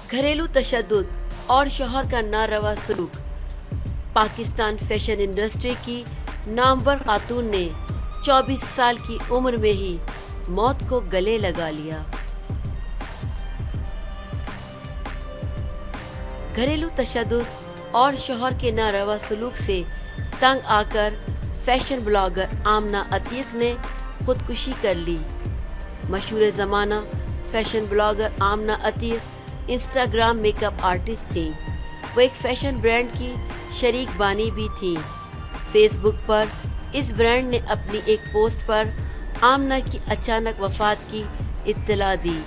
घरेलू तशद्दुद और शौहर का नारवा सलूक। पाकिस्तान फैशन इंडस्ट्री की नामवर खातून ने 24 साल की उम्र में ही मौत को गले लगा लिया। घरेलू तशद्दुद और शौहर के नारवा सलूक से तंग आकर फैशन ब्लॉगर आमना अतीक ने खुदकुशी कर ली। मशहूर ज़माना फैशन ब्लॉगर आमना अतीक इंस्टाग्राम मेकअप आर्टिस्ट थी। वो एक फैशन ब्रांड की शरीक बानी भी थी। फेसबुक पर इस ब्रांड ने अपनी एक पोस्ट पर आमना की अचानक वफ़ात की इत्तला दी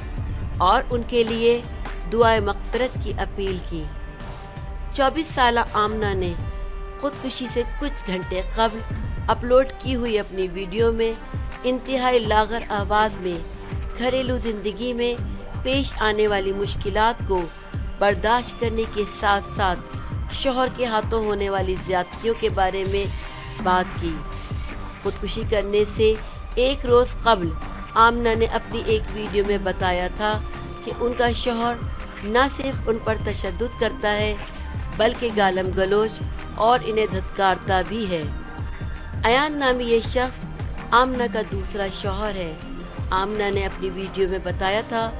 और उनके लिए दुआए मग़फ़िरत की अपील की। 24 साला आमना ने खुदकुशी से कुछ घंटे कबल अपलोड की हुई अपनी वीडियो में इंतहाई लागर आवाज़ में घरेलू ज़िंदगी में पेश आने वाली मुश्किलात को बर्दाश्त करने के साथ साथ शौहर के हाथों होने वाली ज़्यादतियों के बारे में बात की। खुदकुशी करने से एक रोज़ कबल आमना ने अपनी एक वीडियो में बताया था कि उनका शौहर न सिर्फ उन पर तशद्दुद करता है बल्कि गालम गलोच और इन्हें धत्कारता भी है। अयान नामी ये शख्स आमना का दूसरा शौहर है। आमना ने अपनी वीडियो में बताया था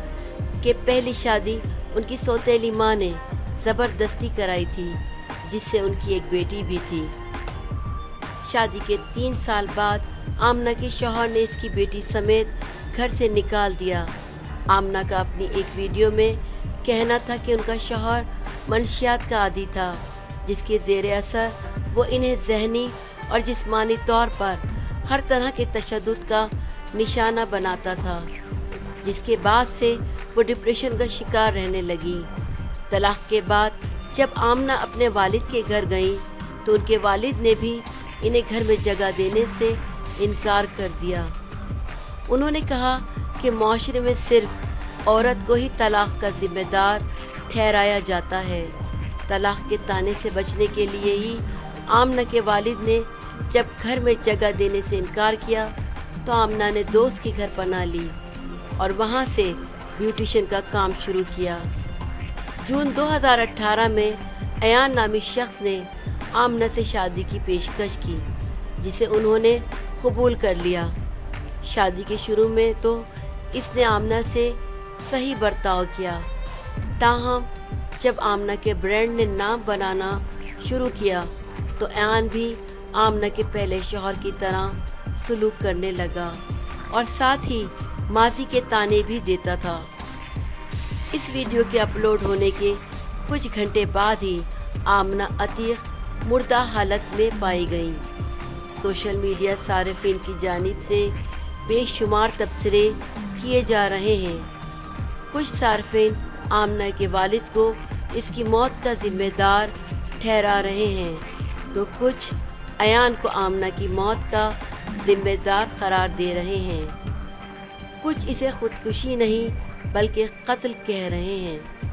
कि पहली शादी उनकी सौतेली माँ ने ज़बरदस्ती कराई थी, जिससे उनकी एक बेटी भी थी। शादी के 3 साल बाद आमना के शौहर ने इसकी बेटी समेत घर से निकाल दिया। आमना का अपनी एक वीडियो में कहना था कि उनका शौहर मनशियात का आदी था, जिसके ज़ेरे असर वो इन्हें ज़हनी और जिस्मानी तौर पर हर तरह के तशद्दुद का निशाना बनाता था, जिसके बाद से वो डिप्रेशन का शिकार रहने लगी। तलाक़ के बाद जब आमना अपने वालिद के घर गईं तो उनके वालिद ने भी इन्हें घर में जगह देने से इनकार कर दिया। उन्होंने कहा कि माशरे में सिर्फ औरत को ही तलाक़ का ज़िम्मेदार ठहराया जाता है। तलाक़ के ताने से बचने के लिए ही आमना के वालिद ने जब घर में जगह देने से इनकार किया तो आमना ने दोस्त के घर पनाह ली और वहाँ से ब्यूटिशियन का काम शुरू किया। जून 2018 में अयान नामी शख्स ने आमना से शादी की पेशकश की, जिसे उन्होंने कबूल कर लिया। शादी के शुरू में तो इसने आमना से सही बर्ताव किया, ताहम जब आमना के ब्रांड ने नाम बनाना शुरू किया तो अयान भी आमना के पहले शौहर की तरह सलूक करने लगा और साथ ही माजी के ताने भी देता था। इस वीडियो के अपलोड होने के कुछ घंटे बाद ही आमना अतीक मुर्दा हालत में पाई गई। सोशल मीडिया सारिफिन की जानिब से बेशुमार तबसरे किए जा रहे हैं। कुछ सारिफिन आमना के वालिद को इसकी मौत का ज़िम्मेदार ठहरा रहे हैं तो कुछ अयान को आमना की मौत का ज़िम्मेदार करार दे रहे हैं। कुछ इसे खुदकुशी नहीं बल्कि कत्ल कह रहे हैं।